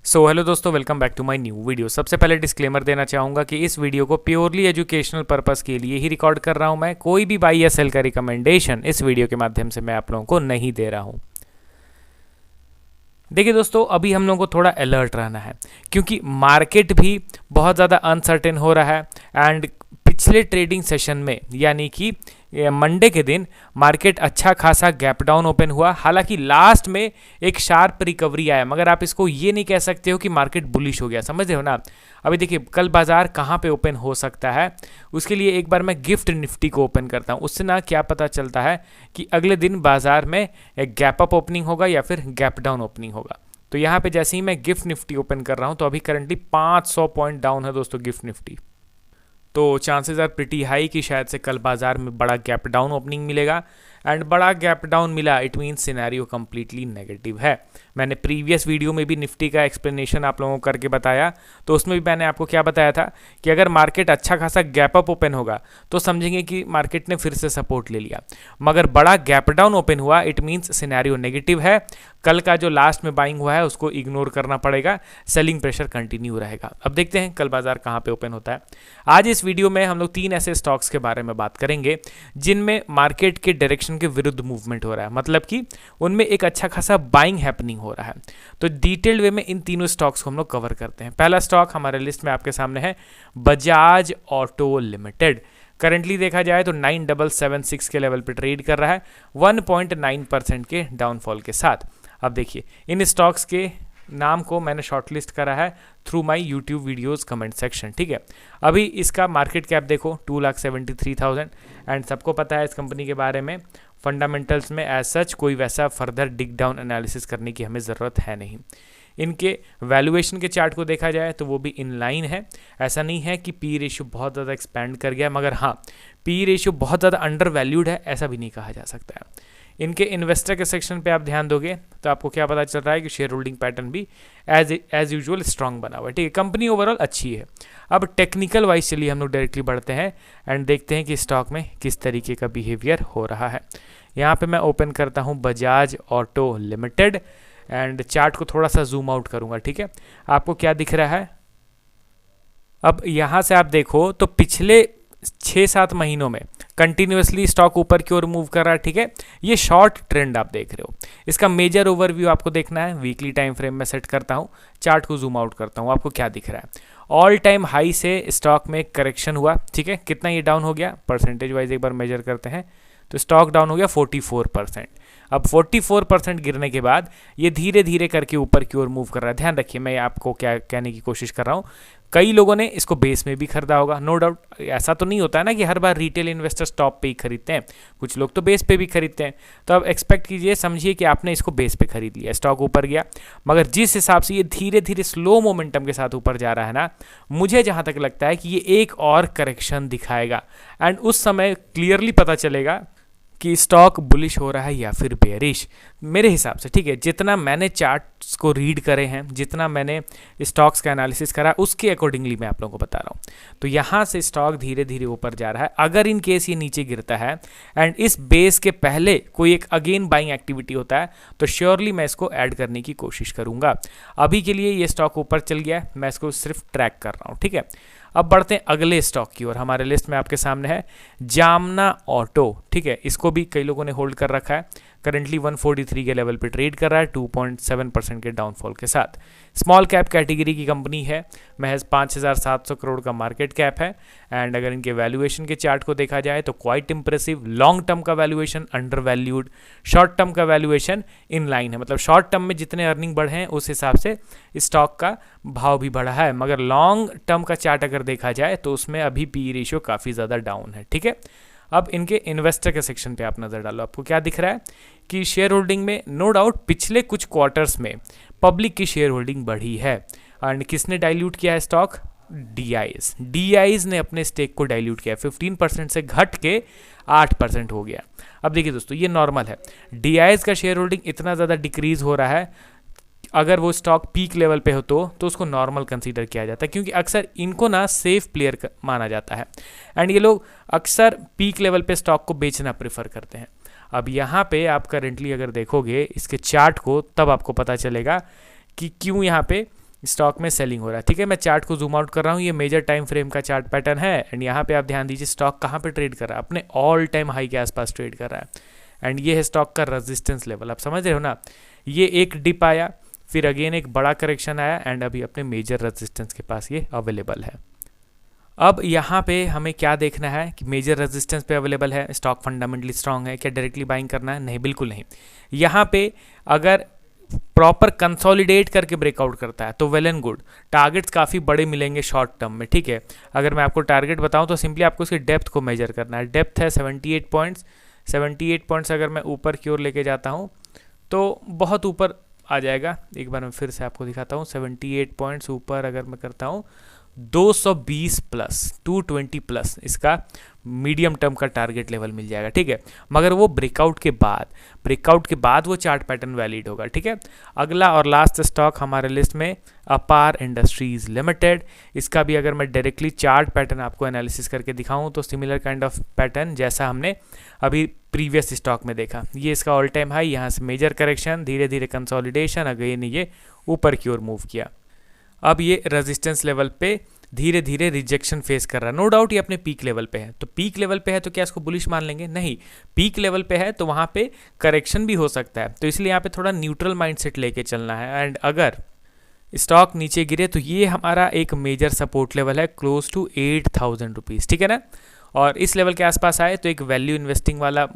सो hello दोस्तों, welcome back to my new video. सबसे पहले डिस्क्लेमर देना चाहूँगा कि इस वीडियो को प्योरली एजुकेशनल पर्पस के लिए ही रिकॉर्ड कर रहा हूँ। मैं कोई भी बाई या सेल का रिकमेंडेशन इस वीडियो के माध्यम से मैं आप लोगों को नहीं दे रहा हूँ। देखिए दोस्तों, अभी हम लोगों को थोड़ा अलर्ट रहना है क्योंकि मार्केट भी बहुत ज़्यादा अनसर्टेन हो रहा है। एंड पिछले ट्रेडिंग सेशन में यानी कि मंडे के दिन मार्केट अच्छा खासा गैप डाउन ओपन हुआ। हालांकि लास्ट में एक शार्प रिकवरी आया, मगर आप इसको ये नहीं कह सकते हो कि मार्केट बुलिश हो गया। समझ रहे हो ना। अभी देखिए कल बाजार कहाँ पे ओपन हो सकता है, उसके लिए एक बार मैं गिफ्ट निफ्टी को ओपन करता हूँ। उससे ना क्या पता चलता है कि अगले दिन बाजार में एक गैप अप ओपनिंग होगा या फिर गैप डाउन ओपनिंग होगा। तो यहाँ पे जैसे ही मैं गिफ्ट निफ्टी ओपन कर रहा हूँ तो अभी करंटली 500 पॉइंट डाउन है दोस्तों गिफ्ट निफ्टी। तो चांसेस आर प्रिटी हाई कि शायद से कल बाजार में बड़ा गैप डाउन ओपनिंग मिलेगा। एंड बड़ा गैप डाउन मिला, it means scenario completely negative है। मैंने प्रीवियस वीडियो में भी निफ्टी का एक्सप्लेनेशन आप लोगों को करके बताया, तो उसमें भी मैंने आपको क्या बताया था कि अगर मार्केट अच्छा खासा गैप अप ओपन होगा तो समझेंगे कि मार्केट ने फिर से सपोर्ट ले लिया। मगर बड़ा गैप डाउन ओपन हुआ, इट मीन्स सिनेरियो नेगेटिव है। कल का जो लास्ट में बाइंग हुआ है उसको इग्नोर करना पड़ेगा, सेलिंग प्रेशर कंटिन्यू रहेगा। अब देखते हैं कल बाजार कहाँ पे ओपन होता है। आज इस वीडियो में हम लोग 3 ऐसे स्टॉक्स के बारे में बात करेंगे जिनमें मार्केट के डायरेक्शन के विरुद्ध मूवमेंट हो रहा है, मतलब कि उनमें एक अच्छा खासा बाइंग हैपनिंग हो रहा है। तो डिटेल्ड वे में इन तीनों स्टॉक्स को हम लोग कवर करते हैं। पहला स्टॉक हमारे लिस्ट में आपके सामने है बजाज ऑटो लिमिटेड। करंटली देखा जाए तो 9776 के लेवल पे ट्रेड कर रहा है 1.9% के डाउनफॉल के साथ। अब देखिए इन स्टॉक्स के नाम को मैंने शॉर्टलिस्ट करा है through my YouTube videos comment section, ठीक है। अभी इसका मार्केट कैप देखो 2,73,000। एंड सबको पता है इस कंपनी के बारे में, फंडामेंटल्स में एज सच कोई वैसा फर्दर डिग डाउन एनालिसिस करने की हमें ज़रूरत है नहीं। इनके वैल्यूएशन के चार्ट को देखा जाए तो वो भी इन लाइन है। ऐसा नहीं है कि पी रेशियो बहुत ज़्यादा एक्सपैंड कर गया, मगर हाँ पी रेशियो बहुत ज़्यादा अंडर वैल्यूड है, ऐसा भी नहीं कहा जा सकता है। इनके इन्वेस्टर के सेक्शन पे आप ध्यान दोगे तो आपको क्या पता चल रहा है कि शेयर होल्डिंग पैटर्न भी एज यूजुअल स्ट्रांग बना हुआ है, ठीक है। कंपनी ओवरऑल अच्छी है। अब टेक्निकल वाइज चलिए हम लोग डायरेक्टली बढ़ते हैं एंड देखते हैं कि स्टॉक में किस तरीके का बिहेवियर हो रहा है। यहाँ पे मैं ओपन करता हूँ Bajaj auto limited and chart को थोड़ा सा जूम आउट करूँगा, ठीक है। आपको क्या दिख रहा है, अब यहाँ से आप देखो तो पिछले 6-7 महीनों में कंटिन्यूसली स्टॉक ऊपर की ओर मूव कर रहा है, ठीक है। ये शॉर्ट ट्रेंड आप देख रहे हो। इसका मेजर ओवरव्यू आपको देखना है, वीकली टाइम फ्रेम में सेट करता हूँ, चार्ट को जूम आउट करता हूँ, आपको क्या दिख रहा है। ऑल टाइम हाई से स्टॉक में करेक्शन हुआ, ठीक है। कितना ये डाउन हो गया परसेंटेज वाइज एक बार मेजर करते हैं तो स्टॉक डाउन हो गया 44%। अब 44% गिरने के बाद ये धीरे धीरे करके ऊपर की ओर मूव कर रहा है। ध्यान रखिए मैं आपको क्या कहने की कोशिश कर रहा हूँ, कई लोगों ने इसको बेस में भी खरीदा होगा, नो डाउट। ऐसा तो नहीं होता है ना कि हर बार रिटेल इन्वेस्टर्स टॉप पे ही खरीदते हैं, कुछ लोग तो बेस पे भी खरीदते हैं। तो अब एक्सपेक्ट कीजिए, समझिए कि आपने इसको बेस पे खरीद लिया, स्टॉक ऊपर गया, मगर जिस हिसाब से ये धीरे धीरे स्लो मोमेंटम के साथ ऊपर जा रहा है ना, मुझे जहाँ तक लगता है कि ये एक और करेक्शन दिखाएगा एंड उस समय क्लियरली पता चलेगा कि स्टॉक बुलिश हो रहा है या फिर बेयरिश, मेरे हिसाब से, ठीक है। जितना मैंने चार्ट्स को रीड करे हैं, जितना मैंने स्टॉक्स का एनालिसिस करा, उसके अकॉर्डिंगली मैं आप लोगों को बता रहा हूँ। तो यहाँ से स्टॉक धीरे धीरे ऊपर जा रहा है। अगर इन केस ये नीचे गिरता है एंड इस बेस के पहले कोई एक अगेन बाइंग एक्टिविटी होता है तो श्योरली मैं इसको ऐड करने की कोशिश करूँगा। अभी के लिए ये स्टॉक ऊपर चल गया है, मैं इसको सिर्फ ट्रैक कर रहा हूँ, ठीक है। अब बढ़ते हैं अगले स्टॉक की ओर। हमारे लिस्ट में आपके सामने है जामना ऑटो, ठीक है। इसको भी कई लोगों ने होल्ड कर रखा है, करंटली 143 के लेवल पे ट्रेड कर रहा है 2.7% के डाउनफॉल के साथ। स्मॉल कैप कैटेगरी की कंपनी है, महज 5,700 करोड़ का मार्केट कैप है। एंड अगर इनके वैल्यूएशन के चार्ट को देखा जाए तो क्वाइट इंप्रेसिव। लॉन्ग टर्म का valuation under valued, short term का वैल्यूएशन इन लाइन है, मतलब शॉर्ट टर्म में जितने अर्निंग बढ़े हैं उस हिसाब से स्टॉक का भाव भी बढ़ा है। मगर लॉन्ग टर्म का चार्ट अगर देखा जाए तो उसमें अभी पी रेशियो काफ़ी ज़्यादा डाउन है, ठीक है। अब इनके इन्वेस्टर के सेक्शन पे आप नज़र डालो, आपको क्या दिख रहा है कि शेयर होल्डिंग में नो डाउट पिछले कुछ क्वार्टर्स में पब्लिक की शेयर होल्डिंग बढ़ी है। एंड किसने डाइल्यूट किया है स्टॉक, डीआईज ने अपने स्टेक को डाइल्यूट किया, 15% से घट के 8% हो गया। अब देखिए दोस्तों ये नॉर्मल है, डीआईज का शेयर होल्डिंग इतना ज़्यादा डिक्रीज हो रहा है, अगर वो स्टॉक पीक लेवल पे हो तो उसको नॉर्मल कंसीडर किया जाता है, क्योंकि अक्सर इनको ना सेफ प्लेयर माना जाता है एंड ये लोग अक्सर पीक लेवल पे स्टॉक को बेचना प्रेफर करते हैं। अब यहाँ पे आप करेंटली अगर देखोगे इसके चार्ट को तब आपको पता चलेगा कि क्यों यहाँ पे स्टॉक में सेलिंग हो रहा है। ठीक है, मैं चार्ट को जूम आउट कर रहा हूँ, ये मेजर टाइम फ्रेम का चार्ट पैटर्न है। एंड यहाँ पे आप ध्यान दीजिए स्टॉक कहाँ पे ट्रेड कर रहा है, अपने ऑल टाइम हाई के आसपास ट्रेड कर रहा है। एंड ये है स्टॉक का रेजिस्टेंस लेवल, आप समझ रहे हो ना। ये एक डिप आया, फिर अगेन एक बड़ा करेक्शन आया, एंड अभी अपने मेजर रेजिस्टेंस के पास ये अवेलेबल है। अब यहाँ पे हमें क्या देखना है कि मेजर रेजिस्टेंस पे अवेलेबल है, स्टॉक फंडामेंटली स्ट्रांग है, क्या डायरेक्टली बाइंग करना है? नहीं, बिल्कुल नहीं। यहाँ पे अगर प्रॉपर कंसोलिडेट करके ब्रेकआउट करता है तो वेल एंड गुड, टारगेट्स काफ़ी बड़े मिलेंगे शॉर्ट टर्म में। ठीक है, अगर मैं आपको टारगेट बताऊं तो सिंपली आपको उसकी डेप्थ को मेजर करना है। डेप्थ है 78 पॉइंट्स, 78 पॉइंट्स अगर मैं ऊपर की ओर लेके जाता हूं तो बहुत ऊपर आ जाएगा। एक बार मैं फिर से आपको दिखाता हूं, 78 पॉइंट्स ऊपर अगर मैं करता हूं 220 प्लस 220 प्लस इसका मीडियम टर्म का टारगेट लेवल मिल जाएगा। ठीक है, मगर वो ब्रेकआउट के बाद वो चार्ट पैटर्न वैलिड होगा। ठीक है, अगला और लास्ट स्टॉक हमारे लिस्ट में अपार इंडस्ट्रीज लिमिटेड। इसका भी अगर मैं डायरेक्टली चार्ट पैटर्न आपको एनालिसिस करके दिखाऊं तो सिमिलर काइंड ऑफ पैटर्न जैसा हमने अभी प्रीवियस स्टॉक में देखा। ये इसका ऑल टाइम हाई, यहाँ से मेजर करेक्शन, धीरे धीरे कंसोलिडेशन, अगेन ये ऊपर की ओर मूव किया। अब ये रेजिस्टेंस लेवल पे धीरे धीरे रिजेक्शन फेस कर रहा है। नो डाउट ये अपने पीक लेवल पे है, तो पीक लेवल पे है तो क्या इसको बुलिश मान लेंगे? नहीं, पीक लेवल पे है तो वहाँ पे करेक्शन भी हो सकता है, तो इसलिए यहाँ पे थोड़ा न्यूट्रल माइंडसेट लेके चलना है। एंड अगर स्टॉक नीचे गिरे तो ये हमारा एक मेजर सपोर्ट लेवल है क्लोज टू 8,000 रुपीज़। ठीक है ना, और इस लेवल के आसपास आए तो एक वैल्यू इन्वेस्टिंग वाला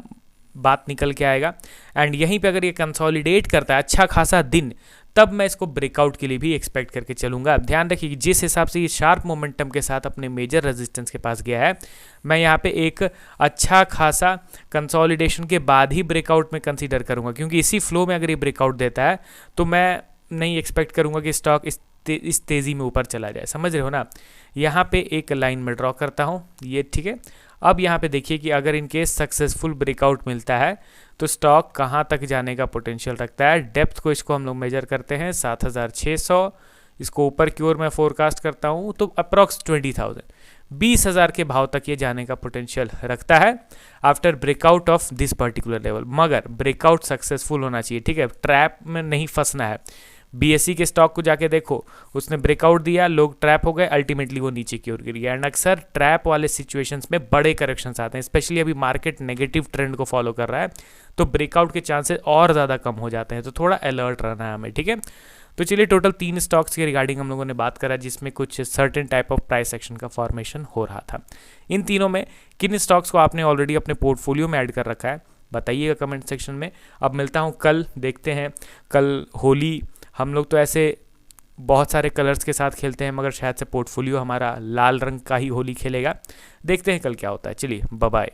बात निकल के आएगा। एंड यहीं पे अगर ये कंसोलिडेट करता है अच्छा खासा दिन, तब मैं इसको ब्रेकआउट के लिए भी एक्सपेक्ट करके चलूंगा। ध्यान रखिए कि जिस हिसाब से ये शार्प मोमेंटम के साथ अपने मेजर रेजिस्टेंस के पास गया है, मैं यहाँ पे एक अच्छा खासा कंसोलिडेशन के बाद ही ब्रेकआउट में कंसीडर करूंगा, क्योंकि इसी फ्लो में अगर ये ब्रेकआउट देता है तो मैं नहीं एक्सपेक्ट करूंगा कि स्टॉक इस तेज़ी में ऊपर चला जाए। समझ रहे हो ना। यहाँ पे एक लाइन में ड्रॉ करता हूँ ये। ठीक है, अब यहाँ पे देखिए कि अगर इनकेस सक्सेसफुल ब्रेकआउट मिलता है तो स्टॉक कहाँ तक जाने का पोटेंशियल रखता है। डेप्थ को इसको हम लोग मेजर करते हैं 7,600, इसको ऊपर की ओर मैं फोरकास्ट करता हूँ तो अप्रॉक्स 20,000, 20,000 के भाव तक ये जाने का पोटेंशियल रखता है after breakout of this particular level. मगर ब्रेकआउट सक्सेसफुल होना चाहिए। ठीक है, ट्रैप में नहीं फंसना है। बीएसई के स्टॉक को जाके देखो, उसने ब्रेकआउट दिया, लोग ट्रैप हो गए, अल्टीमेटली वो नीचे की ओर गिर गया। एंड अक्सर ट्रैप वाले सिचुएशंस में बड़े करेक्शंस आते हैं, स्पेशली अभी मार्केट नेगेटिव ट्रेंड को फॉलो कर रहा है तो ब्रेकआउट के चांसेस और ज़्यादा कम हो जाते हैं, तो थोड़ा अलर्ट रहना है हमें। ठीक है, तो चलिए टोटल 3 स्टॉक्स के रिगार्डिंग हम लोगों ने बात करा जिसमें कुछ certain type of price action का फॉर्मेशन हो रहा था। इन तीनों में किन स्टॉक्स को आपने ऑलरेडी अपने पोर्टफोलियो में ऐड कर रखा है बताइएगा कमेंट सेक्शन में। अब मिलता हूँ कल, देखते हैं कल होली, हम लोग तो ऐसे बहुत सारे कलर्स के साथ खेलते हैं मगर शायद से पोर्टफोलियो हमारा लाल रंग का ही होली खेलेगा। देखते हैं कल क्या होता है। चलिए बाय बाय।